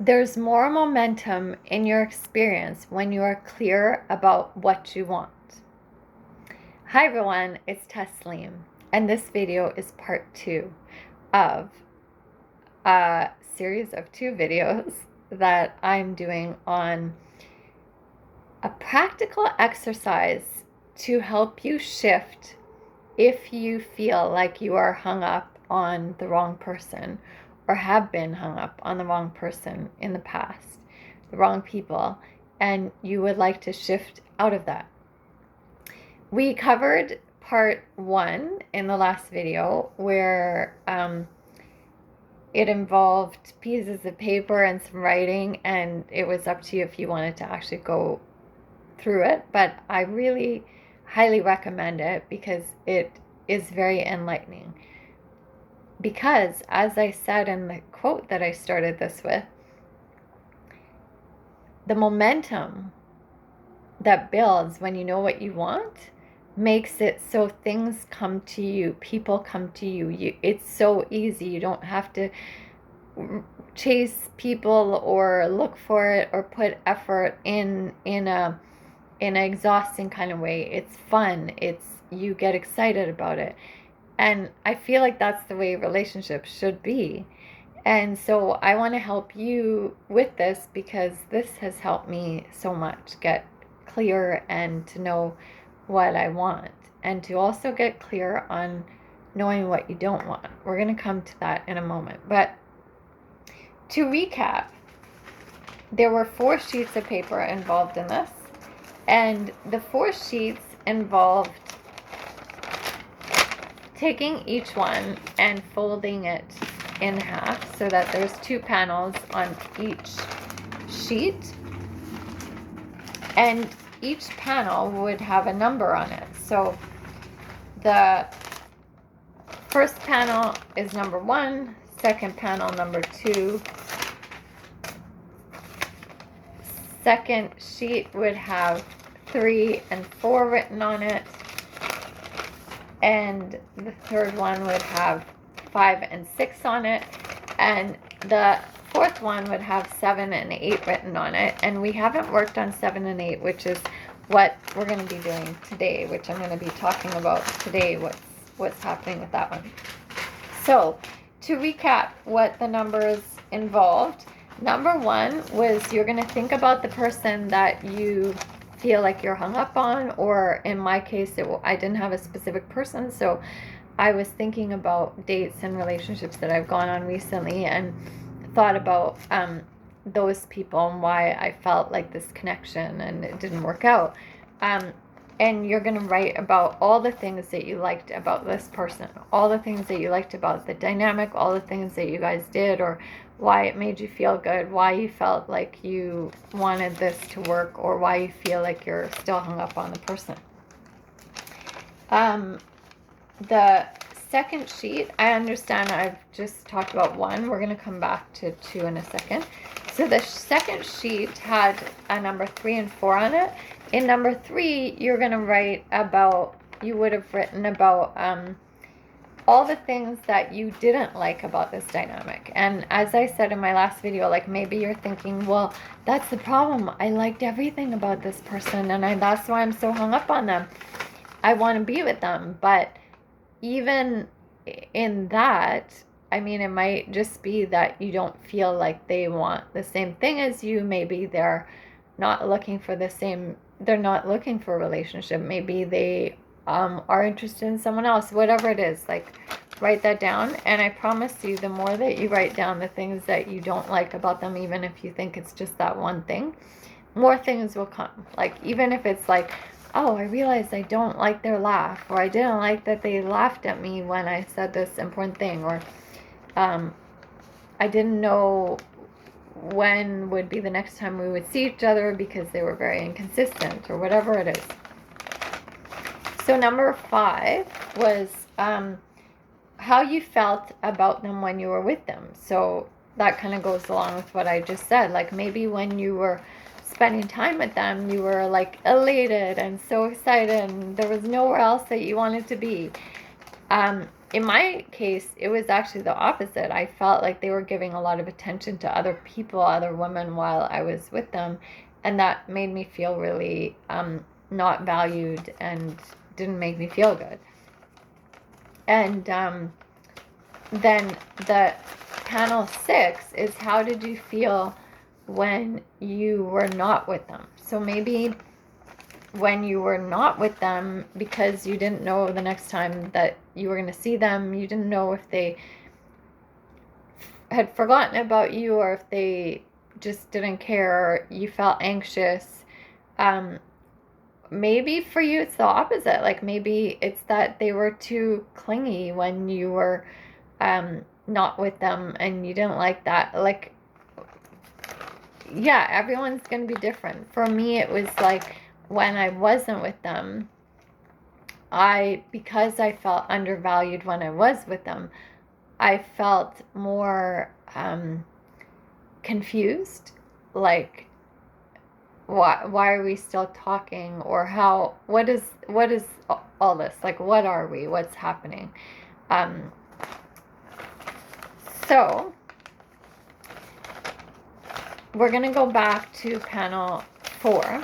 There's more momentum in your experience when you are clear about what you want. Hi everyone, it's Tasleem, and this video is part 2 of a series of 2 videos that I'm doing on a practical exercise to help you shift if you feel like you are hung up on the wrong person or have been hung up on the wrong person in the past, the wrong people, and you would like to shift out of that. We covered part 1 in the last video where it involved pieces of paper and some writing, and it was up to you if you wanted to actually go through it, but I really highly recommend it because it is very enlightening. Because, as I said in the quote that I started this with, the momentum that builds when you know what you want makes it so things come to you, people come to you. It's so easy. You don't have to chase people or look for it or put effort in an exhausting kind of way. It's fun. You get excited about it. And I feel like that's the way relationships should be. And so I want to help you with this because this has helped me so much get clear and to know what I want, and to also get clear on knowing what you don't want. We're going to come to that in a moment. But to recap, there were 4 sheets of paper involved in this, and the 4 sheets involved taking each one and folding it in half so that there's 2 panels on each sheet, and each panel would have a number on it. So the first panel is number 1, second panel number 2, second sheet would have 3 and 4 written on it, and the third one would have 5 and 6 on it, and the fourth one would have 7 and 8 written on it. And we haven't worked on 7 and 8, which is what we're going to be doing today, which I'm going to be talking about today, what's happening with that one. So to recap what the numbers involved, number 1 was you're going to think about the person that you feel like you're hung up on, or in my case, I didn't have a specific person, so I was thinking about dates and relationships that I've gone on recently and thought about those people and why I felt like this connection and it didn't work out. And you're going to write about all the things that you liked about this person, all the things that you liked about the dynamic, all the things that you guys did, or why it made you feel good, why you felt like you wanted this to work, or why you feel like you're still hung up on the person. The second sheet, I understand I've just talked about 1. We're going to come back to 2 in a second. So the second sheet had a number 3 and 4 on it. In number 3, you're going to write about, you would have written about all the things that you didn't like about this dynamic. And as I said in my last video, like maybe you're thinking, well, that's the problem. I liked everything about this person, and that's why I'm so hung up on them. I want to be with them. But even in that, I mean, it might just be that you don't feel like they want the same thing as you. Maybe they're not looking for the same, they're not looking for a relationship. Maybe they are interested in someone else, whatever it is. Like, write that down, and I promise you, the more that you write down the things that you don't like about them, even if you think it's just that one thing, more things will come. Like, even if it's like, oh, I realized I don't like their laugh, or I didn't like that they laughed at me when I said this important thing, or I didn't know when would be the next time we would see each other because they were very inconsistent, or whatever it is. So number 5 was how you felt about them when you were with them. So that kind of goes along with what I just said. Like, maybe when you were spending time with them, you were like elated and so excited, and there was nowhere else that you wanted to be. in my case, it was actually the opposite. I felt like they were giving a lot of attention to other people, other women, while I was with them. And that made me feel really not valued and didn't make me feel good. And then the panel 6 is, how did you feel when you were not with them? So maybe when you were not with them, because you didn't know the next time that you were going to see them, you didn't know if they had forgotten about you or if they just didn't care, or you felt anxious. Maybe for you it's the opposite. Like maybe it's that they were too clingy when you were not with them and you didn't like that. Like, yeah, everyone's going to be different. For me, it was like when I wasn't with them, because I felt undervalued when I was with them, I felt more confused. Like, why are we still talking? Or what is all this? Like, what are we? What's happening? So we're going to go back to panel 4.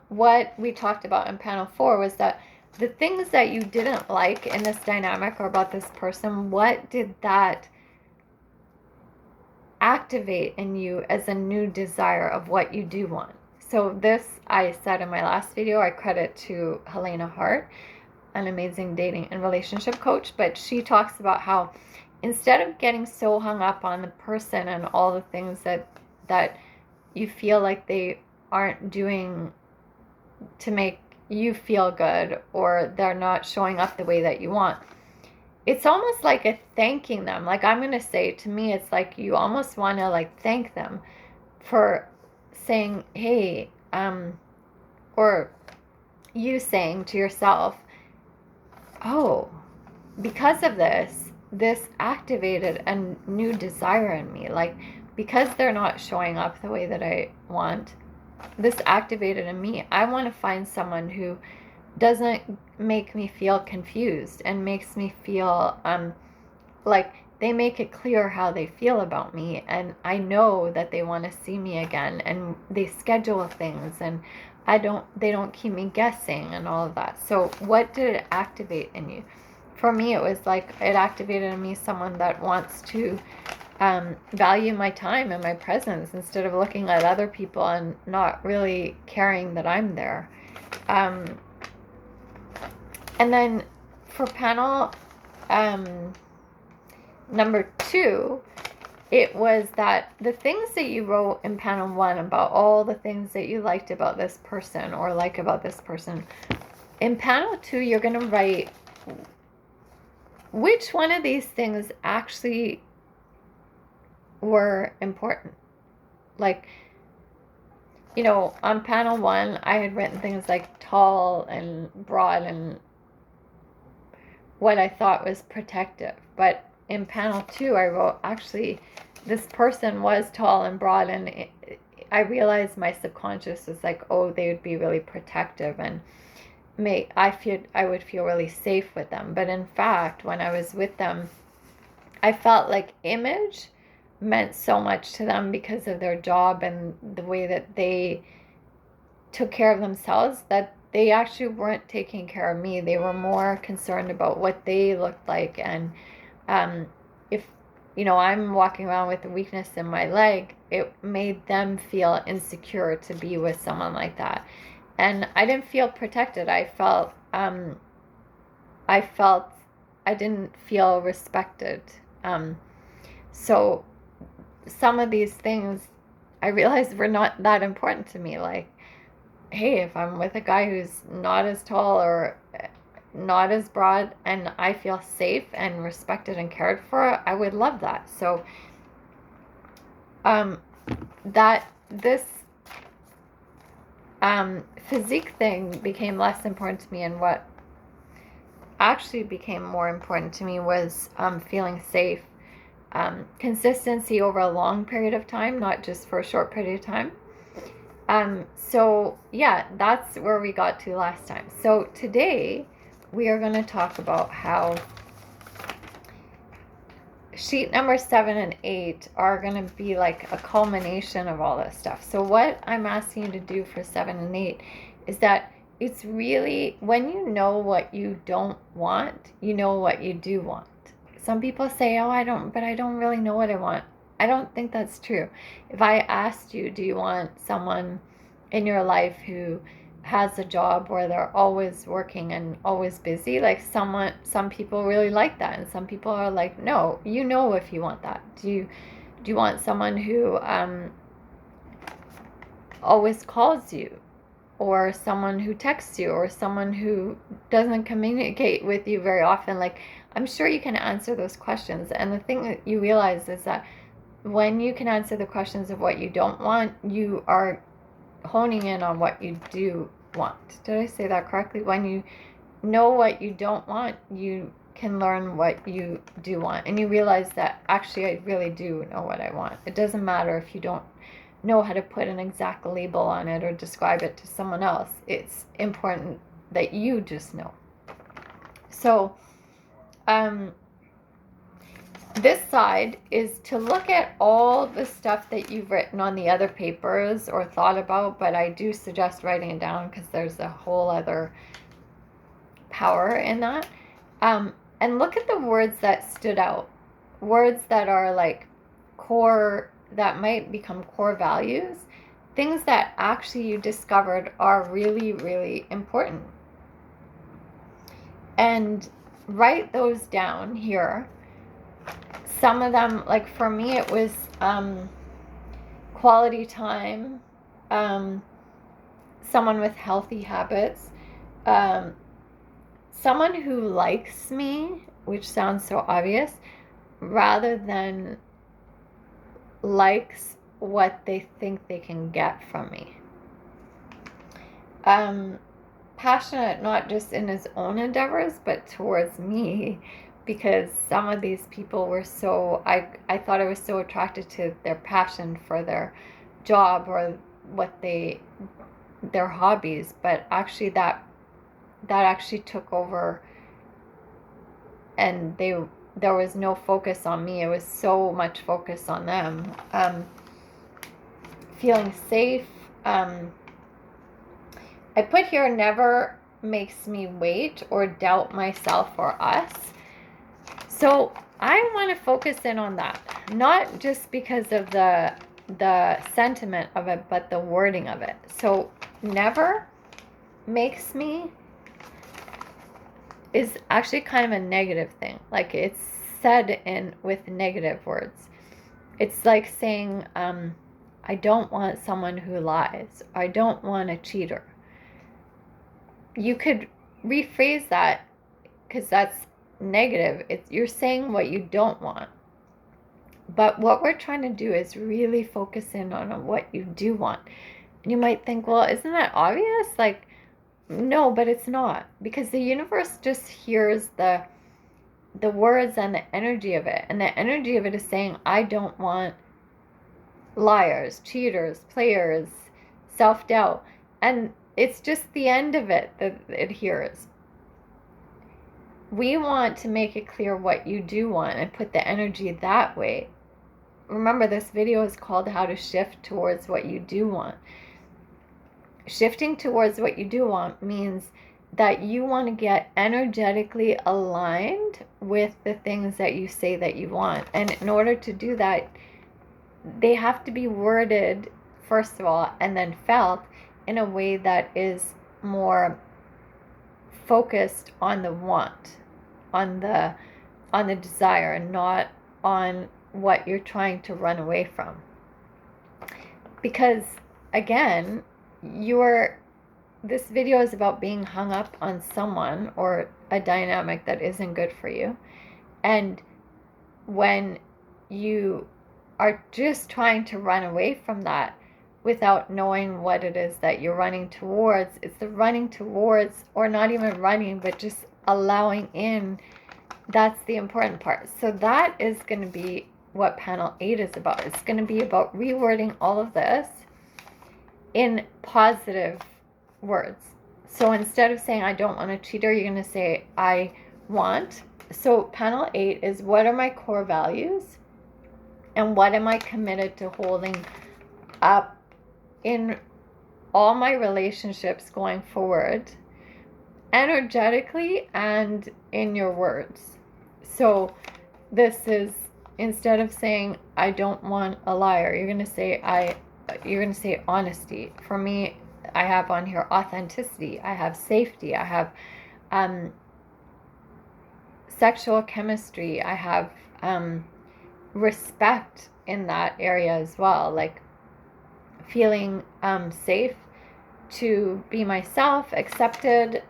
What we talked about in panel 4 was that the things that you didn't like in this dynamic or about this person, what did that activate in you as a new desire of what you do want? So this, I said in my last video, I credit to Helena Hart, an amazing dating and relationship coach, but she talks about how instead of getting so hung up on the person and all the things that you feel like they aren't doing to make you feel good, or they're not showing up the way that you want, it's almost like a thanking them. Like, I'm going to say, to me, it's like you almost want to like thank them for saying, hey, or you saying to yourself, oh, because of this activated a new desire in me. Like, because they're not showing up the way that I want, this activated in me, I want to find someone who doesn't make me feel confused and makes me feel like they make it clear how they feel about me, and I know that they want to see me again, and they schedule things, and they don't keep me guessing and all of that. So what did it activate in you? For me, it was like it activated in me someone that wants to value my time and my presence instead of looking at other people and not really caring that I'm there. And then for panel number 2, it was that the things that you wrote in panel 1 about all the things that you liked about this person or like about this person, in panel 2 you're going to write which one of these things actually were important. Like, you know, on panel 1 I had written things like tall and broad and what I thought was protective, but in panel 2 I wrote, actually this person was tall and broad, and I realized my subconscious was like, oh, they would be really protective and I would feel really safe with them. But in fact, when I was with them, I felt like image meant so much to them because of their job and the way that they took care of themselves, that they actually weren't taking care of me. They were more concerned about what they looked like. And if, you know, I'm walking around with a weakness in my leg, it made them feel insecure to be with someone like that. And I didn't feel protected. I felt I didn't feel respected. So some of these things I realized were not that important to me. Like, hey, if I'm with a guy who's not as tall or not as broad and I feel safe and respected and cared for, I would love that. So that this physique thing became less important to me, and what actually became more important to me was feeling safe, consistency over a long period of time, not just for a short period of time. So yeah, that's where we got to last time. So today we are going to talk about how sheet number 7 and 8 are going to be like a culmination of all this stuff. So what I'm asking you to do for 7 and 8 is that it's really, when you know what you don't want, you know what you do want. Some people say, oh, I don't really know what I want. I don't think that's true. If I asked you, do you want someone in your life who has a job where they're always working and always busy, like some people really like that, and some people are like, no, you know, if you want that. Do you want someone who always calls you, or someone who texts you, or someone who doesn't communicate with you very often? Like, I'm sure you can answer those questions, and the thing that you realize is that when you can answer the questions of what you don't want, you are honing in on what you do want. Did I say that correctly? When you know what you don't want, you can learn what you do want, and you realize that actually I really do know what I want. It doesn't matter if you don't know how to put an exact label on it or describe it to someone else. It's important that you just know. So this side is to look at all the stuff that you've written on the other papers or thought about, but I do suggest writing it down because there's a whole other power in that. And look at the words that stood out, words that are like core, that might become core values, things that actually you discovered are really, really important. And write those down here. Some of them, like for me, it was quality time, someone with healthy habits, someone who likes me, which sounds so obvious, rather than likes what they think they can get from me. Passionate, not just in his own endeavors, but towards me, because some of these people were so, I thought I was so attracted to their passion for their job or their hobbies, but actually that actually took over, and there was no focus on me. It was so much focus on them. Feeling safe. I put here, never makes me wait or doubt myself or us. So I want to focus in on that, not just because of the sentiment of it, but the wording of it. So never makes me is actually kind of a negative thing. Like, it's said with negative words. It's like saying, I don't want someone who lies. I don't want a cheater. You could rephrase that, because that's negative. You're saying what you don't want. But what we're trying to do is really focus in on what you do want. And you might think, well, isn't that obvious? Like, no, but it's not, because the universe just hears the words and the energy of it, and the energy of it is saying, I don't want liars, cheaters, players, self-doubt. And it's just the end of it that it hears. We want to make it clear what you do want and put the energy that way. Remember, this video is called How to Shift Towards What You Do Want. Shifting towards what you do want means that you want to get energetically aligned with the things that you say that you want. And in order to do that, they have to be worded, first of all, and then felt in a way that is more focused on the want, on the desire, and not on what you're trying to run away from. Because again, this video is about being hung up on someone or a dynamic that isn't good for you. And when you are just trying to run away from that without knowing what it is that you're running towards, it's the running towards, or not even running, but just allowing in. That's the important part. So that is going to be what panel 8 is about. It's going to be about rewording all of this in positive words. So instead of saying I don't want a cheater, you're going to say I want. So panel 8 is, what are my core values and what am I committed to holding up in all my relationships going forward, energetically and in your words. So this is, instead of saying I don't want a liar, you're going to say honesty. For me, I have on here authenticity, I have safety, I have sexual chemistry, I have respect in that area as well, like feeling safe to be myself, accepted,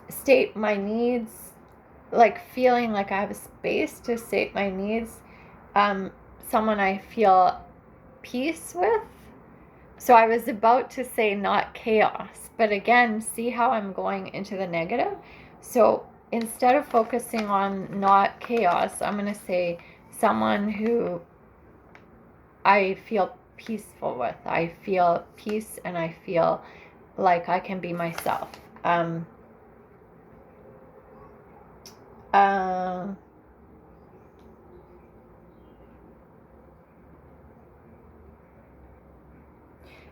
state my needs, like feeling like I have a space to state my needs, someone I feel peace with. So I was about to say not chaos, but again, see how I'm going into the negative. So instead of focusing on not chaos, I'm going to say someone who I feel peaceful with. I feel peace and I feel like I can be myself.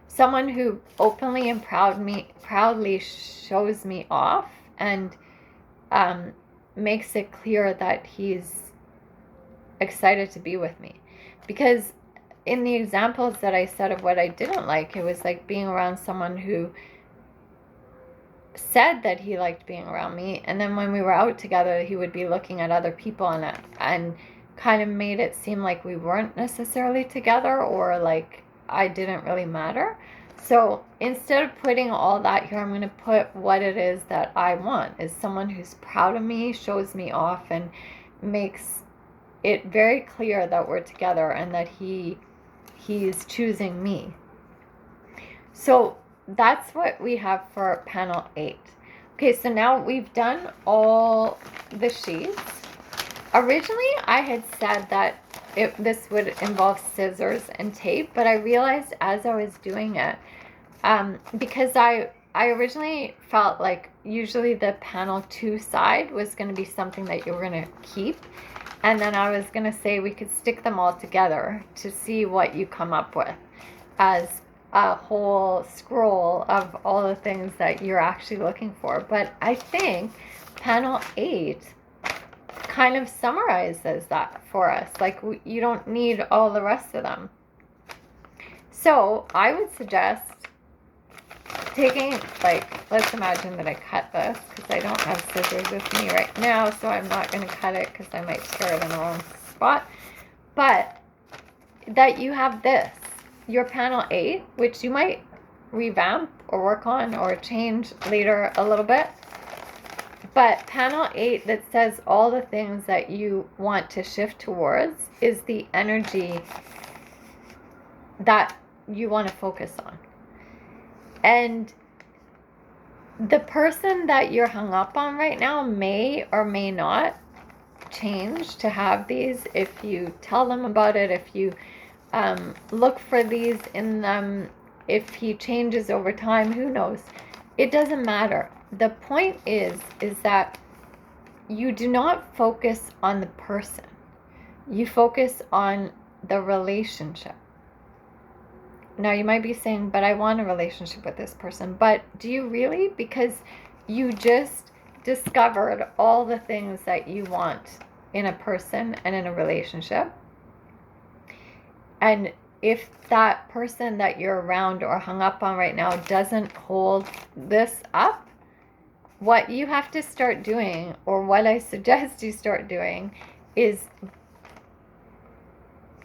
Someone who openly and proudly shows me off and makes it clear that he's excited to be with me. Because in the examples that I said of what I didn't like, it was like being around someone who said that he liked being around me, and then when we were out together, he would be looking at other people and kind of made it seem like we weren't necessarily together, or like I didn't really matter. So instead of putting all that here, I'm going to put what it is that I want, is someone who's proud of me, shows me off, and makes it very clear that we're together and that he's choosing me. So that's what we have for panel 8. Okay, so now we've done all the sheets. Originally, I had said that this would involve scissors and tape, but I realized as I was doing it, because I originally felt like usually the panel 2 side was going to be something that you were going to keep, and then I was going to say we could stick them all together to see what you come up with as a whole scroll of all the things that you're actually looking for. But I think panel 8 kind of summarizes that for us. Like, you don't need all the rest of them. So I would suggest taking, like, let's imagine that I cut this, because I don't have scissors with me right now, so I'm not going to cut it because I might tear it in the wrong spot. But that you have this, your panel 8, which you might revamp or work on or change later a little bit. But panel 8 that says all the things that you want to shift towards is the energy that you want to focus on. And the person that you're hung up on right now may or may not change to have these if you tell them about it, if you look for these in them, if he changes over time, who knows? It doesn't matter. The point is that you do not focus on the person. You focus on the relationship. Now you might be saying, but I want a relationship with this person. But do you really? Because you just discovered all the things that you want in a person and in a relationship. And if that person that you're around or hung up on right now doesn't hold this up, what you have to start doing, or what I suggest you start doing, is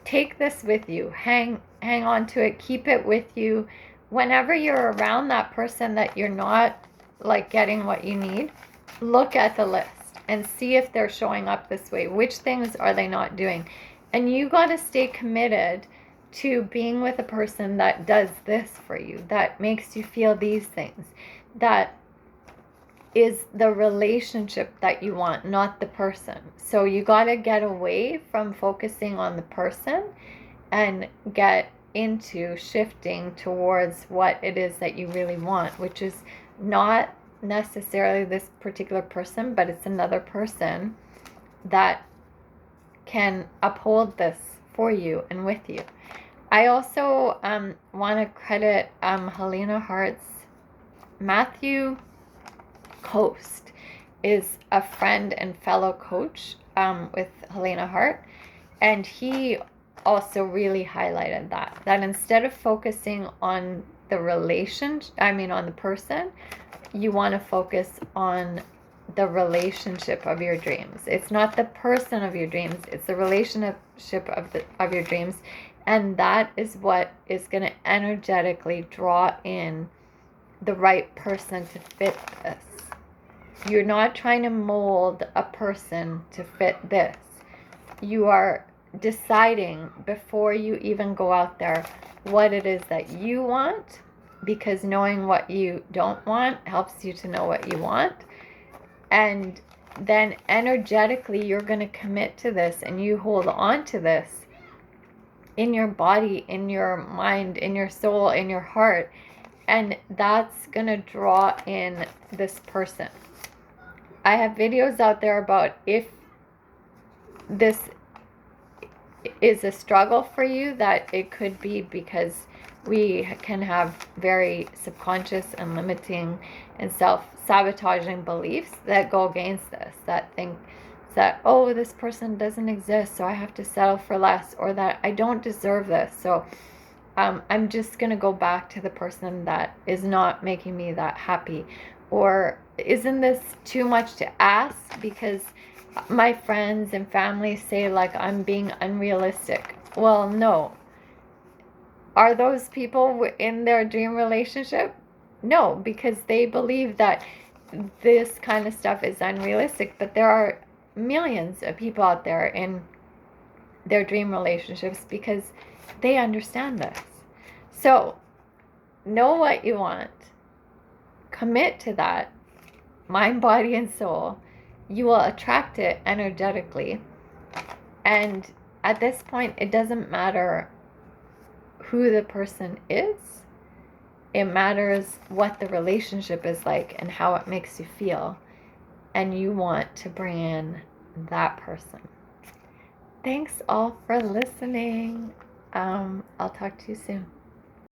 take this with you. Hang on to it. Keep it with you. Whenever you're around that person that you're not like getting what you need, look at the list and see if they're showing up this way. Which things are they not doing? And you got to stay committed to being with a person that does this for you, that makes you feel these things, that is the relationship that you want, not the person. So you got to get away from focusing on the person and get into shifting towards what it is that you really want, which is not necessarily this particular person, but it's another person that can uphold this for you and with you. I also want to credit Helena Hart's Matthew Coast is a friend and fellow coach with Helena Hart, and he also really highlighted that instead of focusing on the on the person, you want to focus on the relationship of your dreams. It's not the person of your dreams, it's the relationship of your dreams, and that is what is going to energetically draw in the right person to fit this. You're not trying to mold a person to fit this. You are deciding before you even go out there what it is that you want, because knowing what you don't want helps you to know what you want. And then energetically, you're going to commit to this, and you hold on to this in your body, in your mind, in your soul, in your heart. And that's going to draw in this person. I have videos out there about if this is a struggle for you, that it could be because we can have very subconscious and limiting and self-sabotaging beliefs that go against this, that think that, oh, this person doesn't exist, so I have to settle for less, or that I don't deserve this, so I'm just going to go back to the person that is not making me that happy. Or isn't this too much to ask because my friends and family say like I'm being unrealistic? Well, no. Are those people in their dream relationship? No, because they believe that this kind of stuff is unrealistic. But there are millions of people out there in their dream relationships because they understand this. So know what you want. Commit to that, mind, body, and soul. You will attract it energetically. And at this point, it doesn't matter who the person is. It matters what the relationship is like and how it makes you feel. And you want to bring in that person. Thanks all for listening. I'll talk to you soon.